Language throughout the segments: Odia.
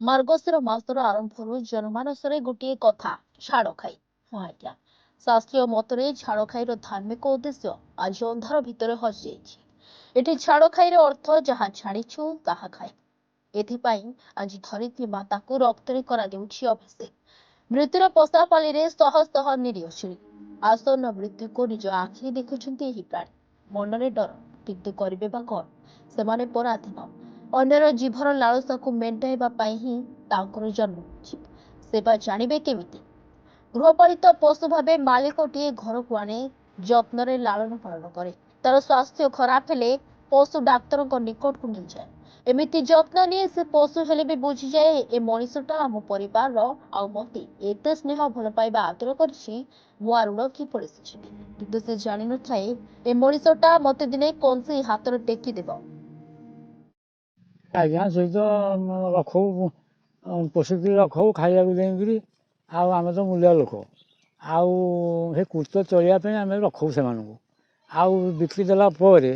ମାର୍ଗଶିର ମାସର ଆରମ୍ଭରୁ ଜନମାନସରେ ଗୋଟିଏ କଥା ଛାଡ଼ ଖାଇ। ହଁ ଆଜ୍ଞା, ଶାସ୍ତ୍ରୀୟ ମତରେ ଛାଡ଼ ଖାଇର ଧାର୍ମିକ ଉଦ୍ଦେଶ୍ୟ ଆଜି ଅନ୍ଧାର ଭିତରେ ହଜିଯାଇଛି। ଏଠି ଛାଡ଼ ଖାଇର ଅର୍ଥ ଯାହା ଛାଡ଼ିଛୁ ତାହା ଖାଇ। ଏଥିପାଇଁ ଆଜି ଧରିତ୍ରୀ ମାତାକୁ ରକ୍ତରେ କରାଯାଉଛି ଅଭିଷେକ। ମୃତ୍ୟୁର ପଶାପାଲିରେ ଶହ ଶହ ନିରୀହ ଛେଳି ଆସନ୍ନ ମୃତ୍ୟୁକୁ ନିଜ ଆଖିରେ ଦେଖୁଛନ୍ତି ଏହି ପ୍ରାଣୀ। ମନରେ ଡର, କିନ୍ତୁ କରିବେ ବା କଣ? ସେମାନେ ପରାଧୀନ। ଅନ୍ୟର ଜୀବନ ଲାଳସାକୁ ମେଣ୍ଟାଇବା ପାଇଁ ହିଁ ତାଙ୍କର ଜନ୍ମ ହୋଇଛି। ସେବା ଜାଣିବେ କେମିତି? ଗୃହପାଳିତ ପଶୁ ଭାବେ ମାଲିକଟିଏ ଘରକୁ ଆଣେ, ଯତ୍ନରେ ଲାଳନ ପାଳନ କରେ। ତାର ସ୍ୱାସ୍ଥ୍ୟ ଖରାପ ହେଲେ ପଶୁ ଡାକ୍ତରଙ୍କ ନିକଟକୁ ନେଇଯାଏ। ଏମିତି ଯତ୍ନ ନିଏ, ସେ ପଶୁ ହେଲେ ବି ବୁଝିଯାଏ ଏ ମଣିଷଟା ଆମ ପରିବାରର, ଆଉ ମତେ ଏତେ ସ୍ନେହ ଭଲ ପାଇବା ଆଦର କରିଛି, ମୁଁ ଆ ଋଣ କି ପଡ଼ିଶିଯିବି। କିନ୍ତୁ ସେ ଜାଣିନଥାଏ ଏ ମଣିଷଟା ମତେ ଦିନେ କଂସେଇ ହାତରେ ଟେକି ଦେବ। ଆଜ୍ଞା ସେଇ ତ ରଖଉ ପୋଷିକି ରଖଉ ଖାଇବାକୁ ଦେଇକିରି, ଆଉ ଆମେ ତ ମୂଲିଆ ଲୋକ, ଆଉ ସେ କୃତ ଚଳିବା ପାଇଁ ଆମେ ରଖଉ ସେମାନଙ୍କୁ। ଆଉ ବିକି ଦେଲା ପରେ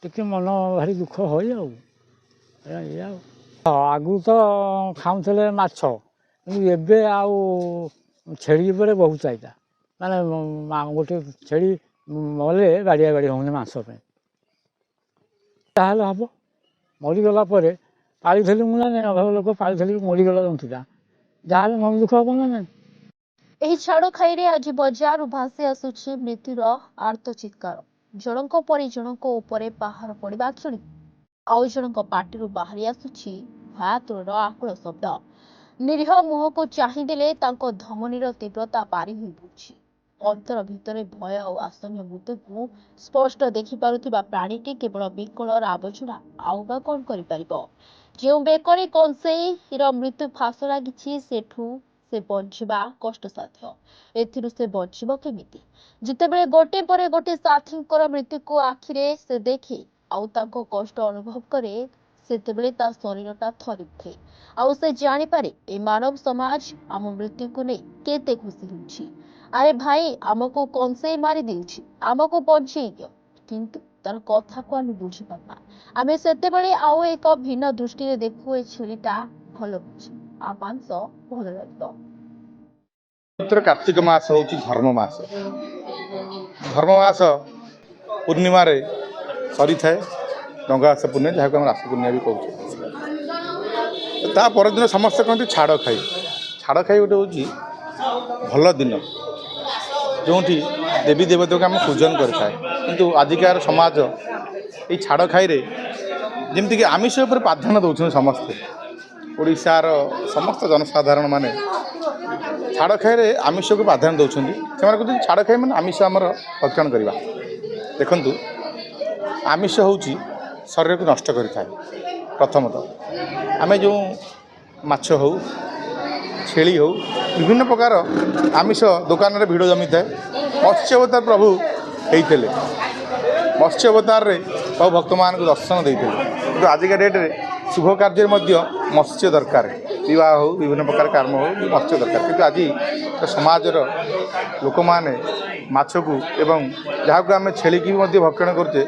ଟିକେ ମନ ଭାରି ଦୁଃଖ ହୁଏ ଆଉ ଏଇଆ ଆଉ। ଆଗରୁ ତ ଖାଉଥିଲେ ମାଛ, କିନ୍ତୁ ଏବେ ଆଉ ଛେଳି ଉପରେ ବହୁତ ଚାହିଦା। ମାନେ ଗୋଟେ ଛେଳି ମଲେ ବାଡ଼ିଆ ବାଡ଼ି ହେଉନି ମାଂସ ପାଇଁ। ତାହେଲେ ହେବ, ମରିଗଲା ପରେ ପାଳିଥିଲି ମୁଁ ନା ନାହିଁ, ଅଭାବ ଲୋକ ପାଳିଥିଲି, ମରିଗଲା ଜନ୍ତୁଟା, ଯାହାହେଲେ ମନ ଦୁଃଖ ହେବ ନା ନାହିଁ। ଏହି ଛାଡ଼ ଖାଇରେ ଆଜି ବଜାରରୁ ଭାସି ଆସୁଛି ମୃତ୍ୟୁର ଆର୍ତ୍ତ ଚିତ୍କାର। ଜଣଙ୍କ ପରେ ଜଣଙ୍କ ଉପରେ ପାହାର ପଡ଼ିବା କ୍ଷଣି ଆଉ ଜଣଙ୍କ ପାଟିରୁ ବାହାରି ଆସୁଛି ଭୟାତୁରର ଆକୁଳ ଶବ୍ଦ। ନିରୀହ ମୁହଁକୁ ଚାହିଁଦେଲେ ତାଙ୍କ ଧମନୀର ତୀବ୍ରତା ପାରି ହୋଇପଡୁଛି। ଅନ୍ତର ଭିତରେ ଭୟ ଆଉ ଆସନ୍ନ ମୃତ୍ୟୁକୁ ସ୍ପଷ୍ଟ ଦେଖିପାରୁଥିବା ପ୍ରାଣୀଟି କେବଳ ବିକଳର ଆବର୍ଜନା, ଆଉ ବା କଣ କରିପାରିବ? ଯେଉଁ ବେକରେ କଂସେଇର ମୃତ୍ୟୁ ଫାଶ ଲାଗିଛି, ସେଠୁ ସେ ବଞ୍ଚିବା କଷ୍ଟସାଧ୍ୟ। ଏଥିରୁ ସେ ବଞ୍ଚିବ କେମିତି? ଯେତେବେଳେ ଗୋଟେ ପରେ ଗୋଟେ ସାଥୀଙ୍କର ମୃତ୍ୟୁକୁ ଆଖିରେ ସେ ଦେଖେ ଆଉ ତାଙ୍କ କଷ୍ଟ ଅନୁଭବ କରେ, ସେତେବେଳେ ତା ଶରୀରଟା ଥରି ଉଠେ। ଆଉ ସେ ଜାଣିପାରେ ଏ ମାନବ ସମାଜ ଆମ ମୃତ୍ୟୁକୁ ନେଇ କେତେ ଖୁସି ହେଉଛି। ଆରେ ଭାଇ, ଆମକୁ କଂସେଇ ମାରି ଦେଇଛି, ଆମକୁ ବଞ୍ଚେଇ ଦିଅ। କିନ୍ତୁ ତାର କଥାକୁ ଆମେ ବୁଝିପାରୁନା। ଆମେ ସେତେବେଳେ ଆଉ ଏକ ଭିନ୍ନ ଦୃଷ୍ଟିରେ ଦେଖୁ, ଏ ଛେଳିଟା ଭଲ ଅଛି, ଆ ମାଂସ ଭଲ ଲାଗିବ। କାର୍ତ୍ତିକ ମାସ ହେଉଛି ଧର୍ମ ମାସ। ଧର୍ମ ମାସ ପୂର୍ଣ୍ଣିମାରେ ସରିଥାଏ ଡଙ୍ଗାସ ପୂର୍ଣ୍ଣିମା, ଯାହାକୁ ଆମେ ରାସ ପୂର୍ଣ୍ଣିମା ବି କହୁଛୁ। ତା ପରଦିନ ସମସ୍ତେ କହନ୍ତି ଛାଡ଼ ଖାଇ। ଛାଡ଼ ଖାଇ ଗୋଟେ ହେଉଛି ଭଲ ଦିନ, ଯେଉଁଠି ଦେବୀ ଦେବତାକୁ ଆମେ ପୂଜନ କରିଥାଏ। କିନ୍ତୁ ଆଜିକାର ସମାଜ ଏଇ ଛାଡ଼ ଖାଇରେ ଯେମିତିକି ଆମିଷ ଉପରେ ପ୍ରାଧାନ୍ୟ ଦେଉଛନ୍ତି ସମସ୍ତେ। ଓଡ଼ିଶାର ସମସ୍ତ ଜନସାଧାରଣ ମାନେ ଛାଡ଼ ଖାଇରେ ଆମିଷକୁ ପ୍ରାଧାନ୍ୟ ଦେଉଛନ୍ତି। ସେମାନେ କହୁଛନ୍ତି ଛାଡ଼ ଖାଇ ମାନେ ଆମିଷ ଆମର ଭକ୍ଷଣ କରିବା। ଦେଖନ୍ତୁ, ଆମିଷ ହେଉଛି ଶରୀରକୁ ନଷ୍ଟ କରିଥାଏ। ପ୍ରଥମତଃ ଆମେ ଯେଉଁ ମାଛ ହେଉ, ଛେଳି ହେଉ, ବିଭିନ୍ନ ପ୍ରକାର ଆମିଷ ଦୋକାନରେ ଭିଡ଼ ଜମିଥାଏ। ମତ୍ସ୍ୟ ଅବତାର ପ୍ରଭୁ ହେଇଥିଲେ, ମତ୍ସ୍ୟ ଅବତାରରେ ପ୍ରଭୁ ଭକ୍ତମାନଙ୍କୁ ଦର୍ଶନ ଦେଇଥିଲେ। କିନ୍ତୁ ଆଜିକା ଡେଟ୍ରେ ଶୁଭ କାର୍ଯ୍ୟରେ ମଧ୍ୟ ମତ୍ସ୍ୟ ଦରକାର। ବିବାହ ହେଉ, ବିଭିନ୍ନ ପ୍ରକାର କର୍ମ ହେଉ, ମତ୍ସ୍ୟ ଦରକାର। କିନ୍ତୁ ଆଜି ସମାଜର ଲୋକମାନେ ମାଛକୁ ଏବଂ ଯାହାକୁ ଆମେ ଛେଳିକି ମଧ୍ୟ ଭକ୍ଷଣ କରୁଛେ,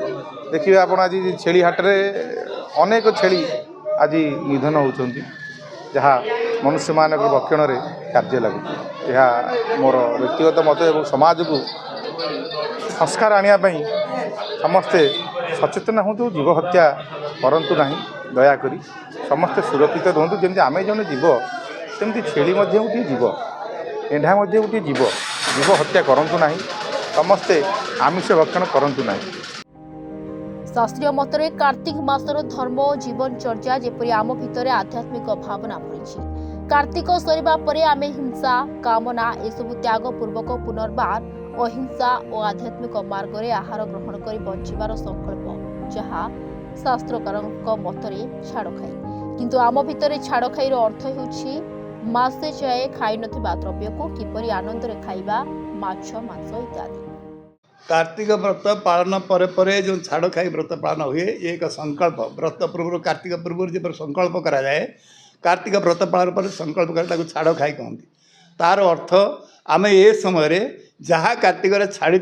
ଦେଖିବେ ଆପଣ ଆଜି ଛେଳି ହାଟରେ ଅନେକ ଛେଳି ଆଜି ନିଧନ ହେଉଛନ୍ତି, ଯାହା ମନୁଷ୍ୟମାନଙ୍କ ଭକ୍ଷଣରେ କାର୍ଯ୍ୟ ଲାଗୁଛି। ଏହା ମୋର ବ୍ୟକ୍ତିଗତ ମତ ଏବଂ ସମାଜକୁ ସଂସ୍କାର ଆଣିବା ପାଇଁ ସମସ୍ତେ ସଚେତନ ହୁଅନ୍ତୁ। ଜୀବ ହତ୍ୟା କରନ୍ତୁ ନାହିଁ, ଦୟାକରି ସମସ୍ତେ ସୁରକ୍ଷିତ ରୁହନ୍ତୁ। ଯେମିତି ଆମେ ଜଣେ ଜୀବ, ସେମିତି ଛେଳି ମଧ୍ୟ ଗୋଟିଏ ଜୀବ, ମେଣ୍ଢା ମଧ୍ୟ ଗୋଟିଏ ଜୀବ। ଜୀବ ହତ୍ୟା କରନ୍ତୁ ନାହିଁ, ସମସ୍ତେ ଆମିଷ ଭକ୍ଷଣ କରନ୍ତୁ ନାହିଁ। ଶାସ୍ତ୍ରୀୟ ମତରେ କାର୍ତ୍ତିକ ମାସର ଧର୍ମ ଓ ଜୀବନଚର୍ଯ୍ୟା ଯେପରି ଆମ ଭିତରେ ଆଧ୍ୟାତ୍ମିକ ଭାବନା ଭରିଛି। କାର୍ତ୍ତିକ ସରିବା ପରେ ଆମେ ହିଂସା, କାମନା ଏସବୁ ତ୍ୟାଗ ପୂର୍ବକ ପୁନର୍ବାର ଅହିଂସା ଓ ଆଧ୍ୟାତ୍ମିକ ମାର୍ଗରେ ଆହାର ଗ୍ରହଣ କରି ବଞ୍ଚିବାର ସଂକଳ୍ପ, ଯାହା ଶାସ୍ତ୍ରକାରଙ୍କ ମତରେ ଛାଡ଼ ଖାଇ। କିନ୍ତୁ ଆମ ଭିତରେ ଛାଡ଼ ଖାଇର ଅର୍ଥ ହେଉଛି ମାସେ ଯାଏ ଖାଇନଥିବା ଦ୍ରବ୍ୟକୁ କିପରି ଆନନ୍ଦରେ ଖାଇବା, ମାଛ, ମାଂସ ଇତ୍ୟାଦି। कार्तिक व्रत पालन पर जो छाड़ खाई व्रत पालन हुए, ये एक संकल्प। व्रत पूर्व कार्तिक पूर्व जो संकल्प कराए, कार्तिक व्रत पालन पर संकल्प कर छाड़ खाई कहती। तार अर्थ आम ए समय जहाँ कार्तिक छाड़ी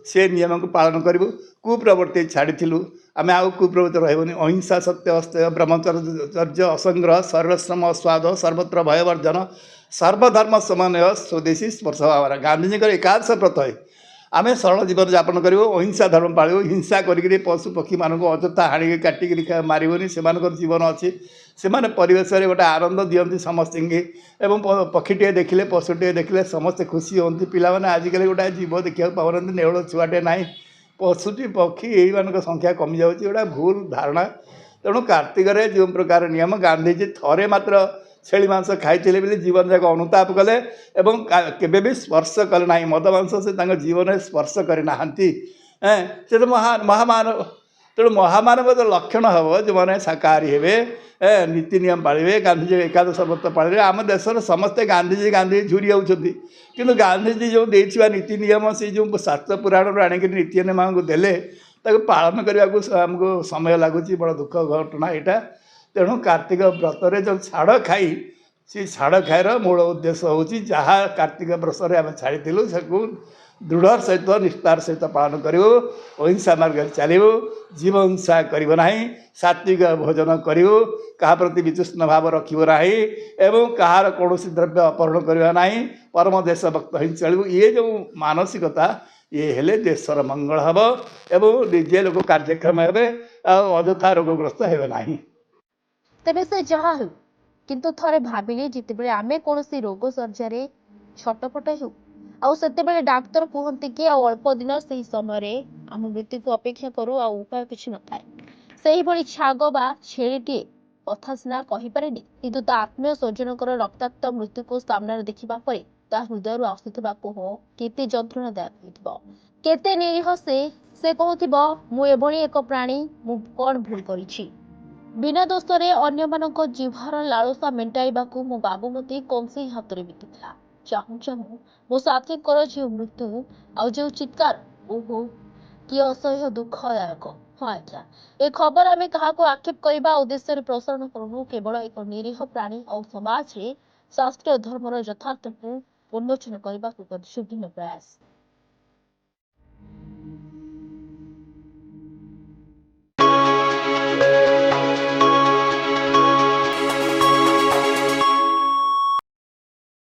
से नियम को पालन करूँ कुप्रवृत्ति छाड़ी आम आउ कुप्रवृत्ति रही अहिंसा सत्य अस्त्य ब्रह्मचर्य असंग्रह सर्वश्रम स्वाद सर्वत्र भयवर्जन सर्वधर्म समन्वय स्वदेशी स्पर्श भावना गांधीजी एकादश व्रत है आम सरल जीवन यापन करूँ अहिंसा धर्म पालू हिंसा करी पशु पक्षी मानक अजथा हाणी काटिक मारबनी से जीवन अच्छी से परिवेश गोटे आनंद दिखती समस्त एवं पक्षीटे देखिले पशुटे देखिले समस्ते खुशी होती पाने आजिकल गोटे जीव देखा पाना नेवल छुआटे ना पशुटी पक्षी यही संख्या कमी जाऊँगी गोटा भूल धारणा तेणु कार्तिक जो प्रकार नियम गांधीजी थरे मात्र छेली मांस खाई बोली जीवन जाक अनुताप कले एवं केबे भी स्पर्श कले ना मद मांस से जीवन स्पर्श करना से तो महामानव तेणु महामानव तो लक्षण हम जो मैंने शाकाहारी हे नीति नियम पालिबे गांधीजी एकादश व्रत पालिबे आम देशर समस्ते गांधीजी गांधीजी झुरी जाऊँगी किंतु गांधीजी जो देइछिबा नीति नियम से जो शास्त्र पुराण आणिक नीति नियम को देले पालन करने को आमको समय लगुच बड़ दुख घटना यहाँ तेणु कार्तिक व्रत जो छाड़ खाई से छाड़ खाईर मूल उद्देश्य हूँ जहाँ कार्तिक व्रत आम छाड़ी से दृढ़ सहित निष्ठार सहित पालन करूँ अहिंसा मार्ग चलू जीव हिंसा करना सात्विक भोजन करूँ क्या प्रति वितृष्ण भाव रखना एवं कहार कौन द्रव्य अपहरण करना परम देशभक्त ही चलू ये जो मानसिकता ये हेले देशर मंगल हम एवं निजे लोक कार्यक्षम हे अजथा रोगग्रस्त हे तेबे से जहाँ हो किंतु थरे भाविले जितेबेले आमे कौनसी रोग सर्जारे छटपट हो आउ सेतेबेले डाक्तर कहते कि अल्प दिन से समय आम मृत्यु को अपेक्षा करू आ उपाय किसी न थाए सेही भली छाग बा छेलीटीए कथा सिना कहि पारेनी किंतु ता आत्मीय स्वजनकर रक्ताक्त मृत्यु को सामने देखिबा परे ता हृदय आसुथिबा कोह केते जंत्रणादायक होइथिबो केते निरीह से कहूथिबो मु एभली एक प्राणी मु कोन भूल करिछि बिना दोषरे अन्य मानक जीवार लालसा मेटाइबाकू मो बाबूमती कंसी हाथ में बीतीला चाहू चाहू मो साथी कर जो मृत्यु आ जो चित्कार ओहो कि असह्य दुखदायक हाँ आज्ञा ए खबर आम क्या आक्षेप करने उद्देश्य प्रसारण करूँ केवल एक निरीह प्राणी और समाज में शास्त्रीय धर्मर यथार्थ को उन्मोचन करने भिन्न प्रयास।